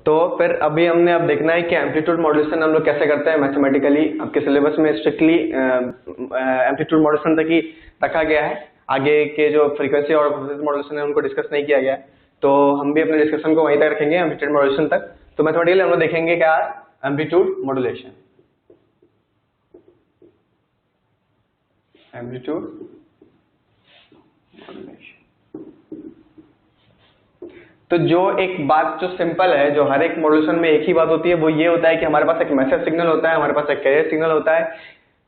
तो फिर अभी हमने अब देखना है कि एम्पलीट्यूड मॉड्यूलेशन हम लोग कैसे करते हैं मैथमेटिकली। आपके सिलेबस में स्ट्रिक्टली एम्पलीट्यूड मॉड्यूलेशन तक ही रखा गया है, आगे के जो फ्रीक्वेंसी और मॉड्यूलेशन है उनको डिस्कस नहीं किया गया है, तो हम भी अपने डिस्कशन को वहीं तक रखेंगे एम्पलीट्यूड मॉड्यूलेशन तक। तो मैथमेटिकली हम लोग देखेंगे क्या है एम्पलीट्यूड मॉड्यूलेशन। एम्पलीट्यूड मॉड्यूलेशन तो जो एक बात जो सिंपल है, जो हर एक मॉड्यूलेशन में एक ही बात होती है, वो ये होता है कि हमारे पास एक मैसेज सिग्नल होता है, हमारे पास एक कैरियर सिग्नल होता है,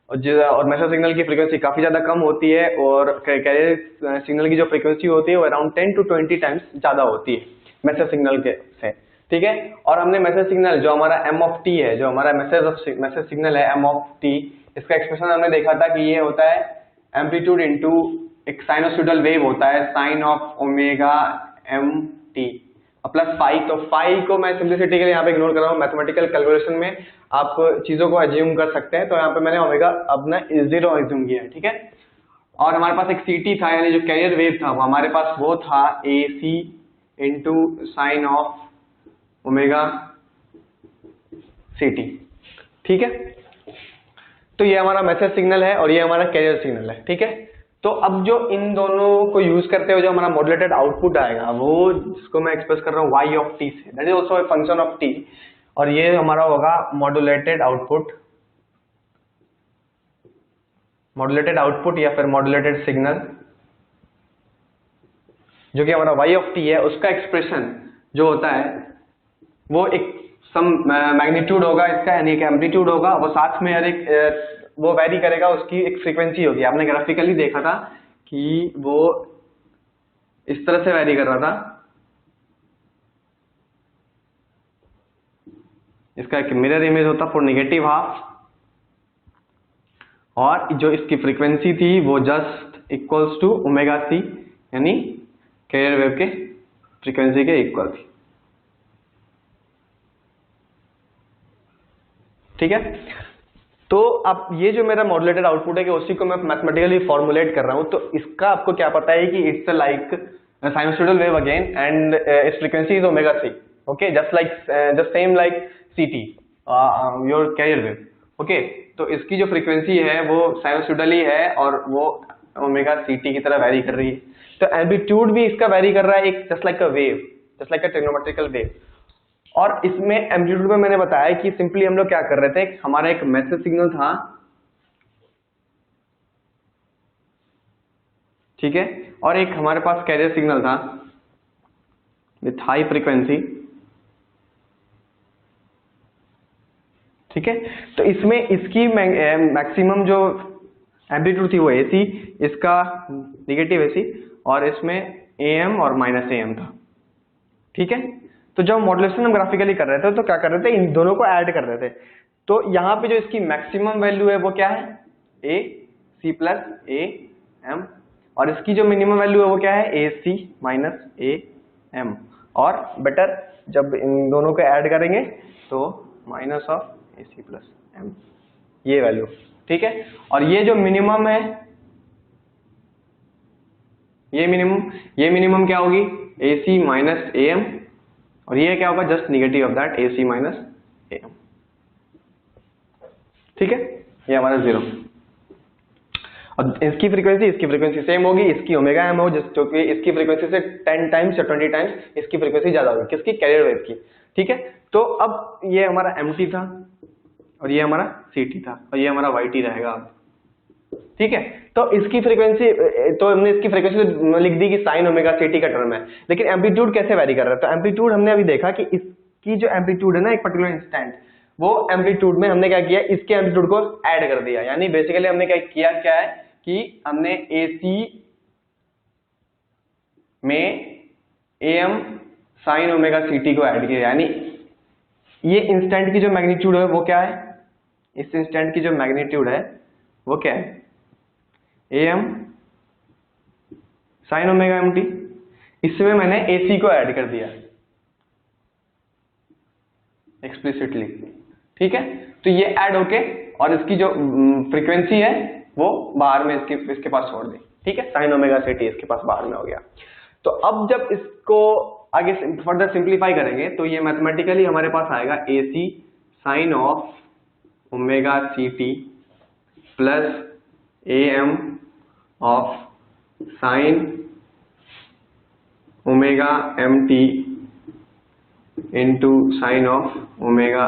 और मैसेज सिग्नल की फ्रीक्वेंसी काफी ज्यादा कम होती है और कैरियर सिग्नल की जो फ्रीक्वेंसी होती है वो अराउंड 10 to 20 टाइम्स ज्यादा होती है मैसेज सिग्नल के से, ठीक है। और हमने मैसेज सिग्नल जो हमारा m of t है, जो हमारा मैसेज सिग्नल है m of t, इसका एक्सप्रेशन हमने देखा था कि ये होता है एम्पलीट्यूड इनटू एक साइनोसॉइडल वेव होता है sine of omega m t plus phi. तो फाई को मैं सिंपलिसिटी के लिए यहाँ पे इग्नोर कर रहा हूँ, मैथमेटिकल कैलकुलेशन में आप चीजों को अज्यूम कर सकते हैं, तो यहाँ पे मैंने ओमेगा अपना जीरो अज्यूम किया है, ठीक है। और हमारे पास एक ct था, यानी जो कैरियर वेव था वो हमारे पास वो था ac into sine of omega ct, ठीक है। तो ये हमारा मैसेज सिग्नल है और ये हमारा कैरियर सिग्नल है, ठीक है। तो अब जो इन दोनों को यूज करते हुए जो हमारा मॉड्यूलेटेड आउटपुट आएगा, वो जिसको मैं एक्सप्रेस कर रहा हूँ y ऑफ t से, that is also a function of t, और ये हमारा होगा मॉड्यूलेटेड आउटपुट या फिर मॉड्यूलेटेड सिग्नल, जो कि हमारा y ऑफ t है। उसका एक्सप्रेशन जो होता है वो एक सम मैग्नीट्यूड होगा इसका, यानी एक एम्पलीट्यूड होगा, वो साथ में एक वो वैरी करेगा, उसकी एक फ्रीक्वेंसी होगी। आपने ग्राफिकली देखा था कि वो इस तरह से वैरी कर रहा था, इसका एक मिरर इमेज होता फॉर नेगेटिव हाफ, और जो इसकी फ्रीक्वेंसी थी वो just equals to omega C, यानी कैरियर वेव के फ्रीक्वेंसी के इक्वल थी, ठीक है। तो अब ये जो मेरा मॉड्यूलेटेड आउटपुट है कि उसी को मैं मैथमेटिकली फॉर्मुलेट कर रहा हूं, तो इसका आपको क्या पता है कि it's like sinusoidal wave again and its frequency is omega C, okay, just same like ct your carrier wave, okay. तो इसकी जो फ्रीक्वेंसी है वो साइनोसॉइडल ही है और वो ओमेगा ct की तरह वैरी कर रही है। तो एम्पलीट्यूड भी इसका वैरी कर रहा है, एक just like a wave, just like a trigonometrical wave. और इसमें एम्पलीट्यूड में मैंने बताया कि सिंपली हम लोग क्या कर रहे थे, हमारा एक मैसेज सिग्नल था, ठीक है, और एक हमारे पास कैरियर सिग्नल था विथ हाई फ्रीक्वेंसी, ठीक है। तो इसमें इसकी मैक्सिमम जो एम्पलीट्यूड थी वो AC, इसका नेगेटिव AC, और इसमें AM और माइनस AM था, ठीक है। तो जब मॉड्यूलेशन हम ग्राफिकली कर रहे थे तो क्या कर रहे थे, इन दोनों को ऐड कर रहे थे। तो यहाँ पे जो इसकी मैक्सिमम वैल्यू है वो क्या है, AC प्लस AM, और इसकी जो मिनिमम वैल्यू है वो क्या है, AC माइनस AM, और बेटर जब इन दोनों को ऐड करेंगे तो minus of AC plus M, ये वैल्यू, ठीक है। और ये जो मिनिमम है, ये मिनिमम क्या होगी, AC माइनस AM, और ये क्या होगा, just negative of that AC minus AM, ठीक है। ये हमारा जीरो, और इसकी फ्रीक्वेंसी सेम होगी, इसकी ओमेगा m हो, जो कि इसकी फ्रीक्वेंसी से 10 टाइम्स या 20 टाइम्स इसकी फ्रीक्वेंसी ज्यादा होगी, किसकी, कैरियर वेव की, ठीक है। तो अब ये हमारा mt था और ये हमारा ct था और ये हमारा yt रहेगा, ठीक है। तो इसकी फ्रीक्वेंसी, तो हमने इसकी फ्रीक्वेंसी लिख दी कि साइन ओमेगा ct का टर्म है, लेकिन एम्पलीट्यूड कैसे वैरी कर रहा है। तो एम्पलीट्यूड हमने अभी देखा कि इसकी जो एम्पलीट्यूड है ना एक पर्टिकुलर इंस्टेंट, वो एम्पलीट्यूड में हमने क्या किया, इसके एम्पलीट्यूड को ऐड कर दिया, यानी बेसिकली हमने क्या है कि हमने AC में AM साइन ओमेगा ct को ऐड किया, यानी ये इंस्टेंट की जो मैग्नीट्यूड है वो क्या है, इस इंस्टेंट की जो मैग्नीट्यूड है वो क्या है, AM साइन ओमेगा mt, इसमें मैंने AC को ऐड कर दिया एक्सप्लिसिटली, ठीक है। तो ये ऐड होके और इसकी जो फ्रीक्वेंसी है वो बाहर में इसके पास छोड़ दी, ठीक है, साइन ओमेगा ct इसके पास बाहर में हो गया। तो अब जब इसको आगे फर्दर सिंप्लीफाई करेंगे तो ये मैथमेटिकली हमारे पास आएगा AC sine of omega CT plus AM of sine omega MT into sine of omega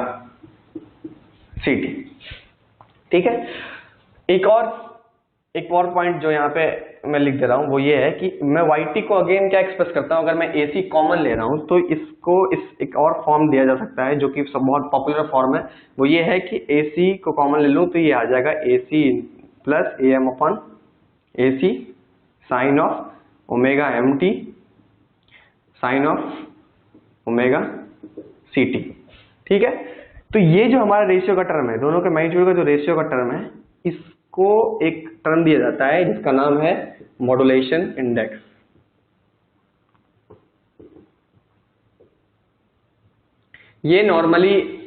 CT। ठीक है, एक और पॉइंट जो यहाँ पे मैं लिख दे रहा हूँ वो ये है कि मैं YT को अगेन क्या एक्सप्रेस करता हूँ, अगर मैं AC कॉमन ले रहा हूँ तो इसको एक और फॉर्म दिया जा सकता है जो कि सब बहुत पॉपुलर फॉर्म है, वो ये है कि AC को कॉमन ले लूँ तो ये आ जाएगा AC plus AM upon AC sine of omega MT sine of omega CT। ठीक है, तो ये जो हमारा रेशियो का टर्म है, दोनों के मैग्नीट्यूड का जो रेशियो का टर्म है, इसको एक टर्म दिया जाता है जिसका नाम है मॉड्यूलेशन इंडेक्स। ये नॉर्मली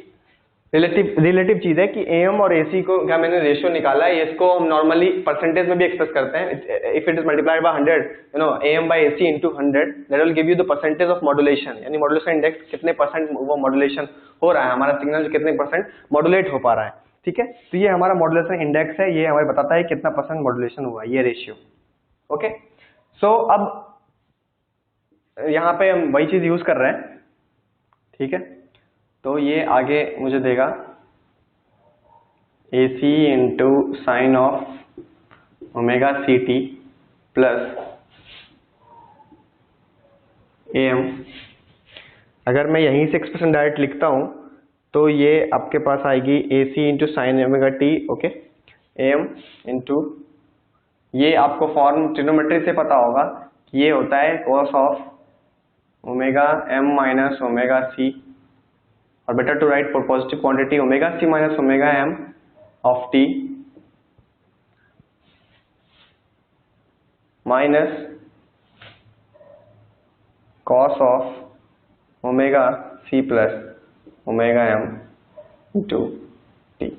रिलेटिव चीज है कि AM और AC को क्या मैंने रेशियो निकाला है, इसको हम नॉर्मली परसेंटेज में भी एक्सप्रेस करते हैं। If it is multiplied by 100, you know, AM by AC into 100, that will give you the percentage of modulation, यानी मॉड्यूलेशन इंडेक्स कितने परसेंट वो मॉड्यूलेशन हो रहा है, हमारा सिग्नल कितने परसेंट मॉड्यूलेट हो पा रहा है। ठीक है, तो ये हमारा मॉड्यूलेशन इंडेक्स है, ये हमें बताता है कितना परसेंट मॉड्यूलेशन हुआ है, ये रेशियो। ओके, सो अब यहाँ पे हम वही चीज यूज कर रहे हैं। ठीक है, तो ये आगे मुझे देगा AC into sine of omega CT plus AM। अगर मैं यहीं से एक्सप्रेशन डायरेक्ट लिखता हूं तो ये आपके पास आएगी AC into sine omega T, okay, AM into, ये आपको फॉर्म ट्रिग्नोमेट्री से पता होगा कि ये होता है cos of omega M minus omega C, और better to write for positive quantity omega C minus omega M of T minus cos of omega C plus omega M into T।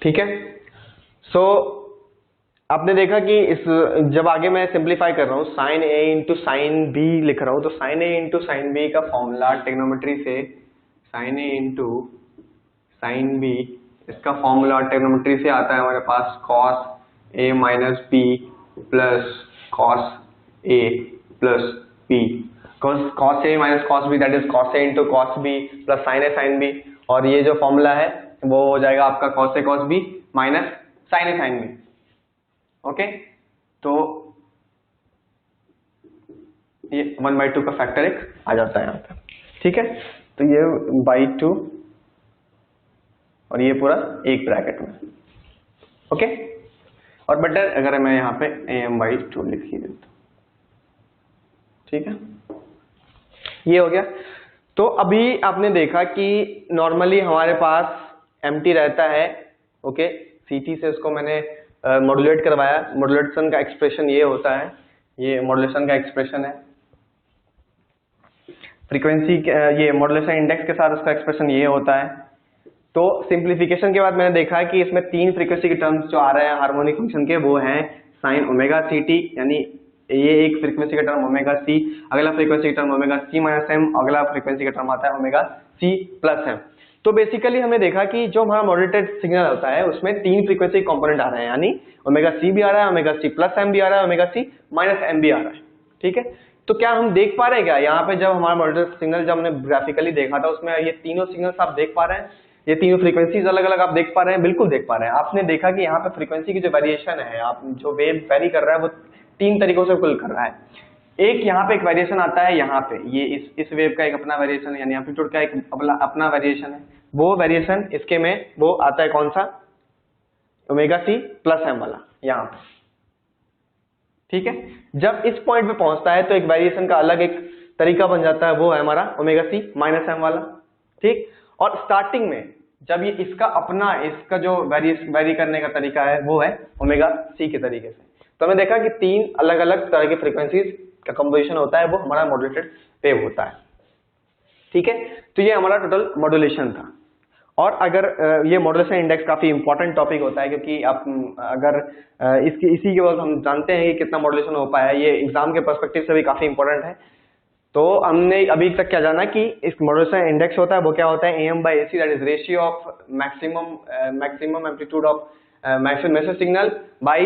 ठीक है, सो आपने देखा कि इस जब आगे मैं सिंप्लीफाई कर रहा हूँ sine A into sine B लिख रहा हूँ, तो sine A into sine B का फॉर्मूला ट्रिग्नोमेट्री से sine A into sine B, इसका फॉर्मूला ट्रिग्नोमेट्री से आता है हमारे पास cos A minus B plus cos A plus B, cos A minus cos B that is cos A into cos B plus sine A sine B, और ये जो formula है वो हो जाएगा आपका cos A cos B minus sine A sine B। Okay, तो ये 1/2 का फैक्टर एक आ जाता है यहाँ पे। ठीक है, तो ये बाई 2 और ये पूरा एक ब्रैकेट में। ओके, और बेटर अगर मैं यहाँ पे AM/2 लिख ही देता हूँ। ठीक है, ये हो गया। तो अभी आपने देखा कि नॉर्मली हमारे पास एम्प्टी रहता है, ओके, CT से उसको मैंने मॉड्यूलेट करवाया, मॉड्यूलेशन का एक्सप्रेशन ये होता है, ये मॉड्यूलेशन का एक्सप्रेशन है, फ्रीक्वेंसी ये मॉड्यूलेशन इंडेक्स के साथ उसका एक्सप्रेशन ये होता है। तो सिंप्लीफिकेशन के बाद मैंने देखा है कि इसमें 3 फ्रीक्वेंसी के टर्म्स जो आ रहे हैं हार्मोनिक फंक्शन के, वो हैं साइन ओमेगा CT, यानी ये एक फ्रीक्वेंसी का टर्म ओमेगा C, अगला फ्रीक्वेंसी का term omega C minus M, अगला फ्रीक्वेंसी का टर्म आता है ओमेगा C प्लस M। तो बेसिकली हमने देखा कि जो हमारा मॉड्यूलेटेड सिग्नल होता है उसमें 3 फ्रीक्वेंसी कंपोनेंट आ रहे हैं, यानी ओमेगा C भी आ रहा है, ओमेगा C प्लस M भी आ रहा है, ओमेगा C माइनस M भी आ रहा है। ठीक है, तो क्या हम देख पा रहे हैं क्या यहाँ पे, जब हमारा मॉड्यूलेटेड सिग्नल जब हमने ग्राफिकली देखा था उसमें ये तीनों सिग्नल्स आप देख पा रहे हैं, ये तीनों फ्रीक्वेंसीज अलग अलग आप देख पा रहे हैं? बिल्कुल देख पा रहे हैं। आपने देखा कि यहाँ पे फ्रीक्वेंसी की जो वेरिएशन है, आप जो वेव वेरी कर रहा है वो 3 तरीकों से कुल कर रहा है। एक यहाँ पे एक वेरिएशन आता है, यहाँ पे ये इस वेव का एक अपना वेरिएशन है, यानी एम्पलीट्यूड का एक अपना वेरिएशन है। वो वेरिएशन इसके में वो आता है कौन सा, ओमेगा C प्लस M वाला यहाँ पे। ठीक है, जब इस पॉइंट पे पहुंचता है तो एक वेरिएशन का अलग एक तरीका बन जाता है, वो है हमारा ओमेगा C माइनस M वाला। ठीक, और स्टार्टिंग में जब ये इसका अपना इसका जो वेरी करने का तरीका है वो है ओमेगा C के तरीके से। तो हमने देखा कि 3 अलग अलग तरह की फ्रीक्वेंसीज का कंपोजिशन होता है, वो हमारा मॉड्यूलेटेड वेव होता है। ठीक है, तो ये हमारा टोटल मॉड्यूलेशन था। और अगर ये मॉड्यूलेशन इंडेक्स काफी इंपॉर्टेंट टॉपिक होता है, क्योंकि आप अगर इसी के बाद हम जानते हैं कि कितना मॉड्यूलेशन हो पाया है, ये एग्जाम के पर्सपेक्टिव से भी काफी इंपॉर्टेंट है। तो हमने अभी तक क्या जाना कि इस मॉड्यूलेशन इंडेक्स होता है वो क्या होता है, AM by AC, that is ratio of maximum amplitude of message signal by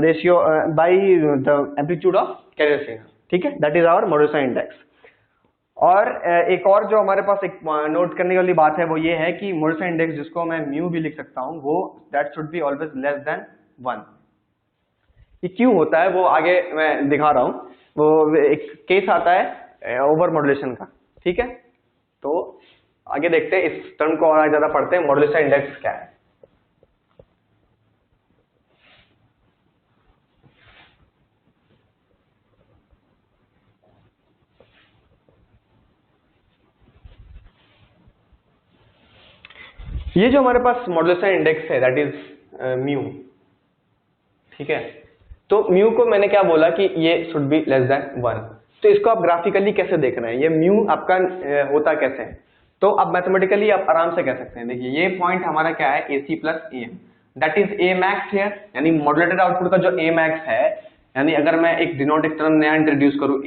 ratio by the amplitude of carrier signal. ठीक है, that is our modulation index. और एक और जो हमारे पास एक नोट करने वाली बात है वो ये है कि मॉड्यूलेशन इंडेक्स, जिसको मैं म्यू भी लिख सकता हूं, वो that should be always less than 1। ये क्यों होता है वो आगे मैं दिखा रहा हूं। वो एक केस आता है ओवर मॉड्यूलेशन का। ठीक है, तो आगे देखते हैं, इस टर्म को और ज्यादा पढ़ते हैं, मॉड्यूलेशन इंडेक्स क्या है। ये जो हमारे पास मॉड्यूलेशन इंडेक्स है दैट इज म्यू। ठीक है, तो म्यू को मैंने क्या बोला कि ये शुड बी लेस देन 1। तो इसको आप ग्राफिकली कैसे देख रहे हैं, ये म्यू आपका होता कैसे है, तो आप मैथमेटिकली आप आराम से कह सकते हैं। देखिए ये पॉइंट हमारा क्या है, AC plus AM, that is A max here, यानी मॉड्यूलेटेड आउटपुट का जो A max है, यानी अगर मैं एक डिनोट टर्म नया इंट्रोड्यूस करूं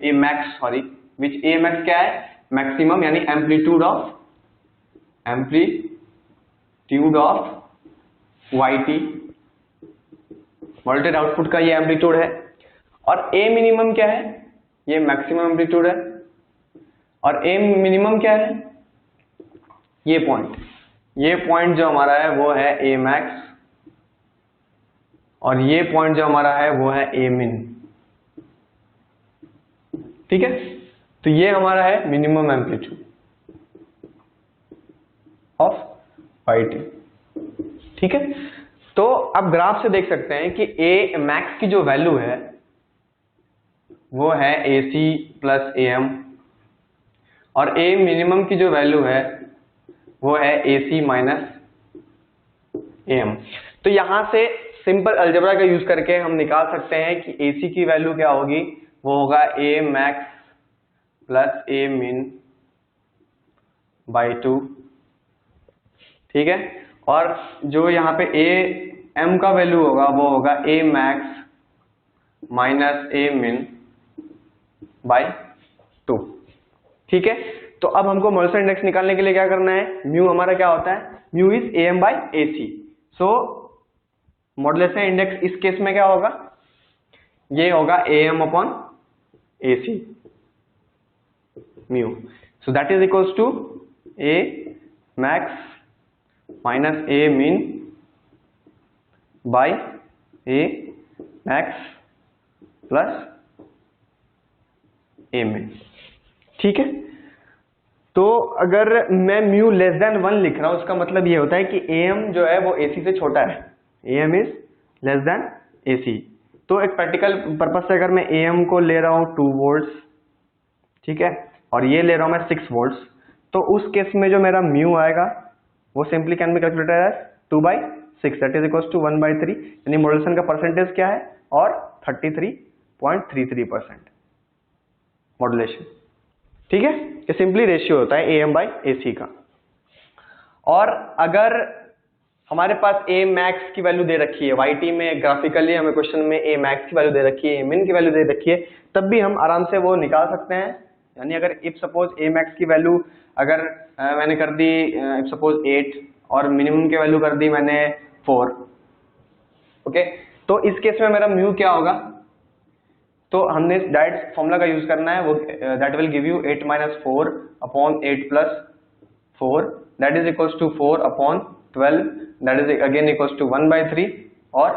A max sorry, which A max क्या है, मैक्सिमम यानी amplitude of YT, modulated output का ये एम्पलीट्यूड है। और A मिनिमम क्या है, ये मैक्सिमम एम्पलीट्यूड है। और A मिनिमम क्या है, ये पॉइंट जो हमारा है वो है A max, और ये पॉइंट जो हमारा है वो है A min। ठीक है, तो ये हमारा है मिनिमम एम्पलीट्यूड ऑफ YT। ठीक है, तो आप ग्राफ से देख सकते हैं कि A max की जो वैल्यू है वो है AC प्लस AM, और A मिनिमम की जो वैल्यू है वो है AC माइनस AM। तो यहां से सिंपल अलजेब्रा का यूज करके हम निकाल सकते हैं कि AC की वैल्यू क्या होगी, वो होगा A max plus A min by 2। ठीक है, और जो यहाँ पे AM का वैल्यू होगा वो होगा A max minus A min by 2। ठीक है, तो अब हमको मॉड्यूलेशन इंडेक्स निकालने के लिए क्या करना है, म्यू हमारा क्या होता है, mu is AM by AC। So modulation index इस केस में क्या होगा, ये होगा AM upon AC mu. So that is equals to A max minus A min by A max plus A min। ठीक है, तो अगर मैं म्यू लेस देन 1 लिख रहा हूं, उसका मतलब ये होता है कि AM जो है वो AC से छोटा है, AM is less than AC। तो एक प्रैक्टिकल पर्पज से अगर मैं AM को ले रहा हूं 2 वोल्ट्स, ठीक है, और ये ले रहा हूं मैं 6 वोल्ट्स, तो उस केस में जो मेरा म्यू आएगा वो simply can be calculated as 2/6, that is equals to 1/3, यानी मॉड्यूलेशन का परसेंटेज क्या है, और 33.33% मॉड्यूलेशन। ठीक है, ये सिंपली रेशियो होता है AM बाई AC का। और अगर हमारे पास A max की वैल्यू दे रखी है, YT में ग्राफिकली हमें क्वेश्चन में A max की वैल्यू दे रखी है, A min की वैल्यू दे रखी है, तब भी हम आराम से वो निकाल सकते हैं। यानी अगर इफ सपोज A max की वैल्यू अगर मैंने कर दी इफ सपोज 8 और मिनिमम की वैल्यू कर दी मैंने 4, ओके, तो इस केस में मेरा म्यू क्या होगा, तो हमने डायरेक्ट फॉर्मूला का यूज करना है, वो that will give you 8 minus 4 upon 8 plus 4, that is equals to 4 upon 12, that is again equals to 1/3 और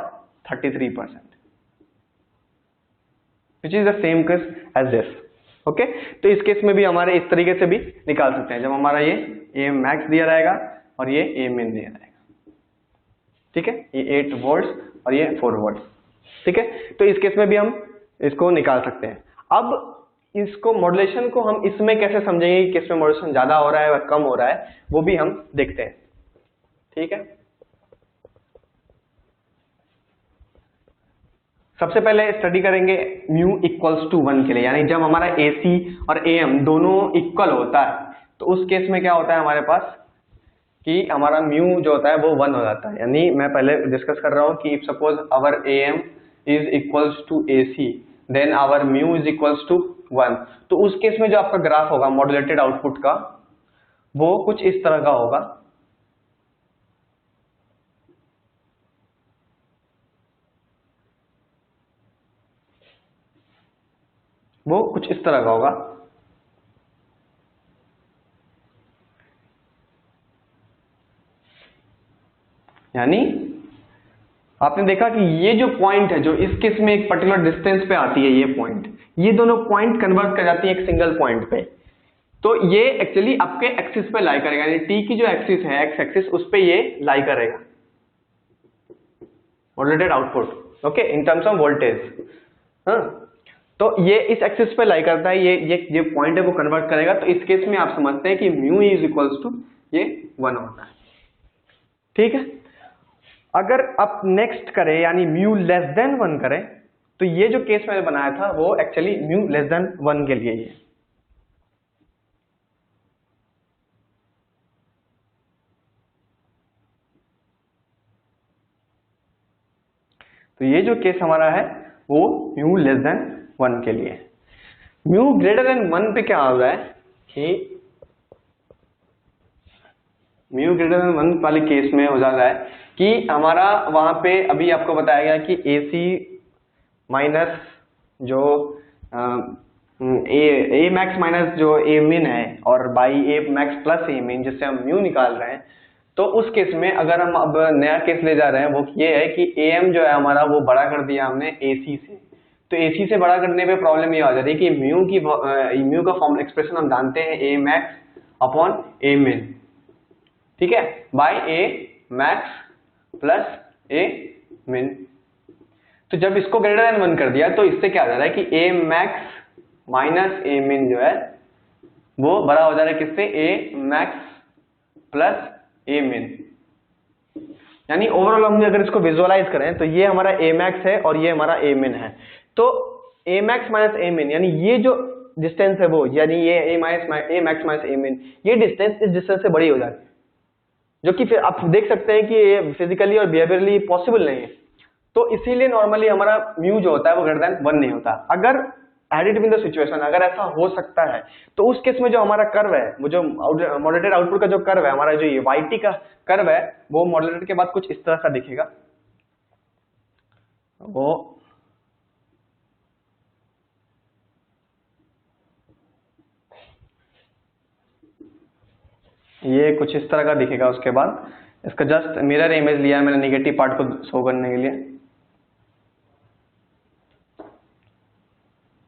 33%, which is the same case as this. Okay, तो इस केस में भी हमारे इस तरीके से भी निकाल सकते हैं, जब हमारा ये A max दिया रहेगा और ये A min दिया रहेगा। ठीक है, ये 8 वोल्ट्स और ये 4 वोल्ट। ठीक है, तो इस केस में भी हम इसको निकाल सकते हैं। अब इसको मॉड्यूलेशन को हम इसमें कैसे समझेंगे कि किसमें मॉड्यूलेशन ज्यादा हो रहा है और कम हो रहा है, वो भी हम देखते हैं। ठीक है, सबसे पहले स्टडी करेंगे म्यू इक्वल्स टू 1 के लिए, यानी जब हमारा AC और AM दोनों इक्वल होता है तो उस केस में क्या होता है हमारे पास कि हमारा म्यू जो होता है वो 1 हो जाता है। यानी मैं पहले डिस्कस कर रहा हूँ कि if suppose our AM is equals to AC then our mu is equals to 1, तो उस केस में जो आपका ग्राफ होगा मॉड्यूलेटेड आउटपुट का वो कुछ इस तरह का होगा। वो कुछ इस तरह का होगा। यानी आपने देखा कि ये जो पॉइंट है जो इस केस में एक पर्टिकुलर डिस्टेंस पे आती है, ये पॉइंट, ये दोनों पॉइंट कन्वर्ट कर जाती है एक सिंगल पॉइंट पे। तो ये एक्चुअली आपके एक्सिस पे लाई करेगा, यानी टी की जो एक्सिस है एक्स एक्सिस उस पे ये लाई करेगा modulated output, okay, in terms of voltage. हाँ, तो ये इस एक्सिस पे लाई करता है, ये पॉइंट है वो कन्वर्ट करेगा। तो इस केस में आप समझते हैं कि म्यू इज इक्वल्स टू ये 1 होता है। ठीक है, अगर आप नेक्स्ट करें यानी म्यू लेस देन 1 करें, तो ये जो केस मैंने बनाया था वो एक्चुअली म्यू लेस देन 1 के लिए ये। तो ये जो केस हमारा है वो म्यू लेस देन 1 के लिए। म्यू ग्रेटर देन 1 पे क्या हो रहा है कि म्यू ग्रेटर देन 1 वाले केस में हो जाता है कि हमारा वहां पे अभी आपको बताया गया कि AC माइनस जो ए मैक्स माइनस जो ए मिन है और बाई ए मैक्स प्लस ए मिन जिससे हम म्यू निकाल रहे हैं। तो उस केस में अगर हम अब नया केस ले जा रहे हैं वो ये है कि AM जो है हमारा वो बड़ा कर दिया हमने AC से। तो AC से बड़ा करने पे प्रॉब्लम ये आ जाती है कि म्यू का फॉर्म एक्सप्रेशन हम जानते हैं A max upon A min, ठीक है, by A max plus A min. तो जब इसको ग्रेटर देन 1 कर दिया तो इससे क्या आ जा रहा है कि A मैक्स माइनस A मिन जो है वो बड़ा हो जा रहा है किससे, A मैक्स प्लस A मिन। यानी ओवरऑल हम अगर इसको विजुअलाइज करें तो ये हमारा A मैक्स है और ये हमारा A मिन है। तो A मैक्स माइनस A मिन यानी ये जो डिस्टेंस है वो, यानी ये A मैक्स माइनस A मिन, ये डिस्टेंस इस डिस्टेंस से बड़ी हो जाती है, जो कि फिर आप देख सकते हैं कि ये फिजिकली और बिहेवियरली पॉसिबल नहीं है। तो इसीलिए नॉर्मली हमारा म्यू जो होता है वो ग्रेटर देन 1 नहीं होता। अगर एडिड विद द सिचुएशन अगर ऐसा हो सकता है तो उस केस में जो हमारा कर्व है, वो जो मॉड्यूलेटेड आउटपुट का जो कर्व है, हमारा जो ये YT का कर्व है वो मॉड्यूलेटेड के बाद कुछ इस तरह का दिखेगा। वो ये कुछ इस तरह का दिखेगा। उसके बाद इसका जस्ट मिरर इमेज लिया है मैंने नेगेटिव पार्ट को शो करने के लिए।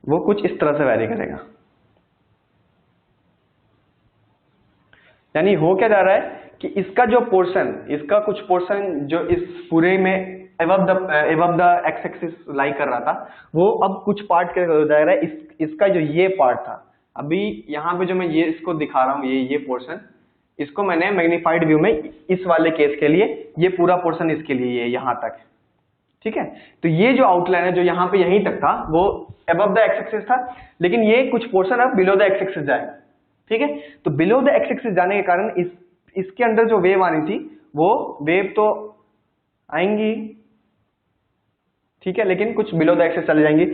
वो कुछ इस तरह से वैरी करेगा। यानी हो क्या जा रहा है कि इसका जो पोर्शन, इसका कुछ पोर्शन जो इस पूरे में एबव द एक्स एक्सिस लाई कर रहा था वो अब कुछ पार्ट क्या हो जा रहा है, इसका जो ये पार्ट था, अभी यहाँ पे जो मैं ये इसको दिखा रहा हूँ, ये पोर्शन, इसको मैंने मैग्नीफाइड व्यू में इस वाले केस के लिए ये पूरा पोर्शन इसके लिए ये यहाँ तक, ठीक है। तो ये जो आउटलाइन है जो यहाँ पे यहीं तक था वो अबव द एक्स एक्सिस था, लेकिन ये कुछ पोर्शन अब बिलो द एक्स एक्सिस जाएगा, ठीक है। तो बिलो द एक्स एक्सिस जाने के कारण इसके अंदर जो वेव आनी थी वो वेव तो आएंगी, ठीक है, लेकिन कुछ बिलो द एक्सिस चले जाएंगी।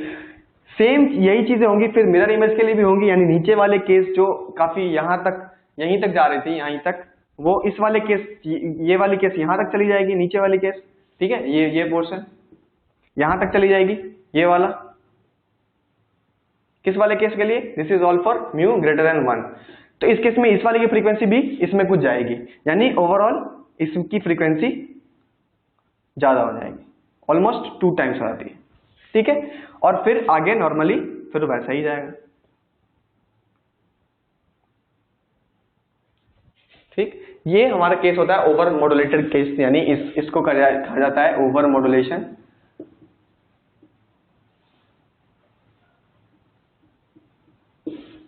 सेम यही चीजें होंगी फिर मिरर इमेज के लिए भी होंगी। यानी नीचे वाले केस जो काफी यहाँ तक यहीं तक जा रही थी, यहीं तक, वो इस वाले केस, ये वाली केस यहां तक चली जाएगी, नीचे वाली केस, ठीक है, ये पोर्शन यहां तक चली जाएगी, ये वाला किस वाले केस के लिए, this is all for mu greater than 1। तो इस केस में इस वाले की फ्रीक्वेंसी भी इसमें कुछ जाएगी, यानी ओवरऑल इसकी फ्रीक्वेंसी ज्यादा हो जाएगी, ऑलमोस्ट 2 टाइम्स हो जाती है, ठीक है। और फिर आगे नॉर्मली फिर वैसा ही जाएगा, ठीक। ये हमारा केस होता है ओवर मॉड्यूलेटेड केस, यानी इसको कहा जाता है ओवर मॉड्यूलेशन।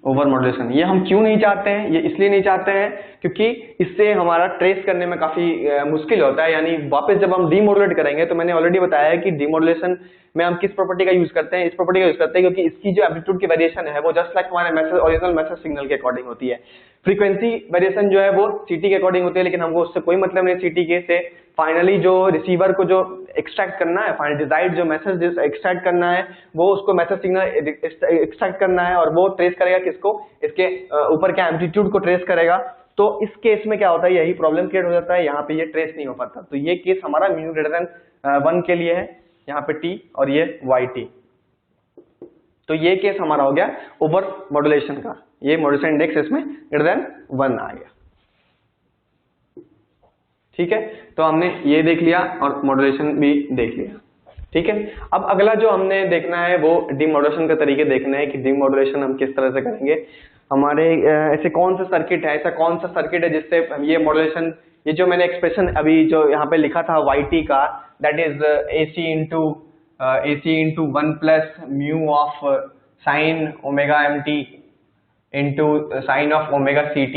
ओवर मॉड्यूलेशन, ये हम क्यों नहीं चाहते हैं? ये इसलिए नहीं चाहते हैं क्योंकि इससे हमारा ट्रेस करने में काफी मुश्किल होता है। यानी वापस जब हम डीमॉड्यूलेट करेंगे, तो मैंने ऑलरेडी बताया है कि डीमॉड्यूलेशन में हम किस प्रॉपर्टी का यूज करते हैं, इस प्रॉपर्टी का यूज करते हैं क्योंकि इसकी जो एम्पलीट्यूड की वेरिएशन है वो जस्ट लाइक हमारे मैसेज ओरिजिनल मैसेज सिग्नल के अकॉर्डिंग होती है। फ्रीक्वेंसी वेरिएशन जो है वो सीटी के अकॉर्डिंग होती है, लेकिन हमको उससे कोई मतलब नहीं सीटी के से। फाइनली जो रिसीवर को जो एक्सट्रैक्ट करना है, फाइनल डिजायर्ड जो मैसेज एक्सट्रैक्ट करना है, वो उसको मैसेज सिग्नल एक्सट्रैक्ट करना है और वो ट्रेस करेगा किसको? इसके ऊपर के एम्पलीट्यूड को ट्रेस करेगा। तो इस केस में क्या होता है, यही प्रॉब्लम क्रिएट हो जाता है, यहाँ पे ये ट्रेस नहीं हो पाता। तो ये केस हमारा म्यू ग्रेटर देन 1 के लिए है, यहाँ पे टी और ये वाई टी। तो ये केस हमारा हो गया ओवर मॉड्यूलेशन का, ये मॉड्यूलेशन इंडेक्स इसमें ग्रेटर देन 1 आ गया। ठीक है, तो हमने ये देख लिया और मॉड्यूलेशन भी देख लिया। ठीक है, अब अगला जो हमने देखना है वो डीमॉड्यूलेशन के तरीके देखना है कि डीमॉड्यूलेशन हम किस तरह से करेंगे। हमारे ऐसे कौन सा सर्किट है, ऐसा कौन सा सर्किट है जिससे ये मॉड्यूलेशन, ये जो मैंने एक्सप्रेशन अभी जो यहाँ पे लिखा था yt का, that is AC into 1 plus mu of sine omega mt into sine of omega ct।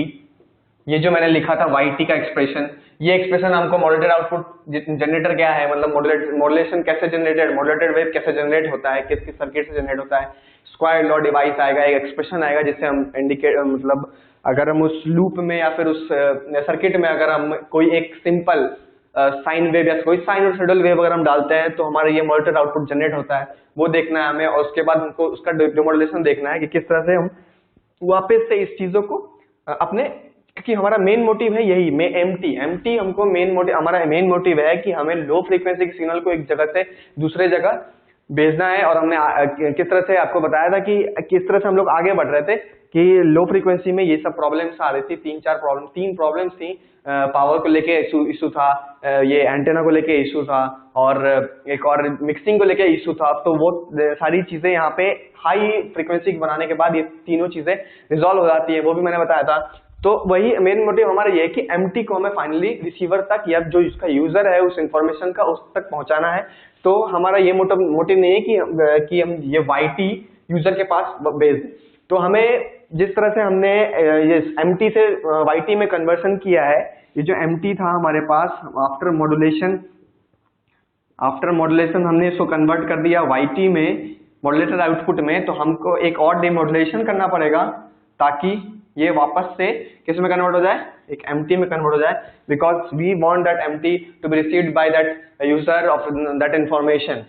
ये जो मैंने लिखा था yt का एक्सप्रेशन, ये एक्सप्रेशन हमको मॉड्यूलेटेड आउटपुट जनरेटर क्या है, मतलब मॉड्यूलेशन कैसे जनरेटेड, मॉड्यूलेटेड वेव कैसे जनरेट होता है, किस किस सर्किट से जनरेट होता है, स्क्वायर लॉ डिवाइस आएगा, एक एक्सप्रेशन आएगा जिससे हम इंडिकेट, मतलब अगर हम उस लूप में या फिर उस सर्किट में अगर हम कोई एक सिंपल साइन वेव या कोई साइनसॉइडल वेव अगर हम डालते हैं तो हमारा ये मॉड्यूलेटेड आउटपुट जनरेट होता है, वो देखना है हमें। और उसके बाद हमको उसका डीमॉड्यूलेशन देखना है कि किस तरह से हम वापस से इस चीजों को अपने, क्योंकि हमारा मेन मोटिव है यही में एमटी हमको मेन मोटिव, हमारा मेन मोटिव है कि हमें लो फ्रीक्वेंसी के सिग्नल को एक जगह से दूसरे जगह भेजना है। और हमने किस तरह से आपको बताया था कि किस तरह से हम लोग आगे बढ़ रहे थे कि लो फ्रीक्वेंसी में ये सब प्रॉब्लम्स आ रही थी, तीन प्रॉब्लम्स थी। पावर को लेके इशू था, ये एंटेना को लेके इशू था, और एक और मिक्सिंग को लेके इशू था। तो वो सारी चीजें यहाँ पे हाई फ्रीक्वेंसी बनाने के बाद ये तीनों चीजें रिजॉल्व हो जाती है, वो भी मैंने बताया था। तो वही मेन मोटिव हमारा ये है कि एमटी को हमें फाइनली रिसीवर तक या जो इसका यूजर है उस इंफॉर्मेशन का उस तक पहुंचाना है। तो हमारा ये मोटिव नहीं है कि हम ये वाईटी यूजर के पास भेज दें। तो हमें जिस तरह से हमने ये एमटी से वाईटी में कन्वर्सन किया है, ये जो एमटी था हमारे पास आफ्टर मॉड्यूलेशन हमने इसको कन्वर्ट कर दिया वाईटी में, मॉड्यूलेटेड आउटपुट में। तो हमको एक और डीमॉड्यूलेशन करना पड़ेगा ताकि ये वापस से किस में कन्वर्ट हो जाए, एक एमटी में कन्वर्ट हो जाए, because we want that MT to be received by that user of that information.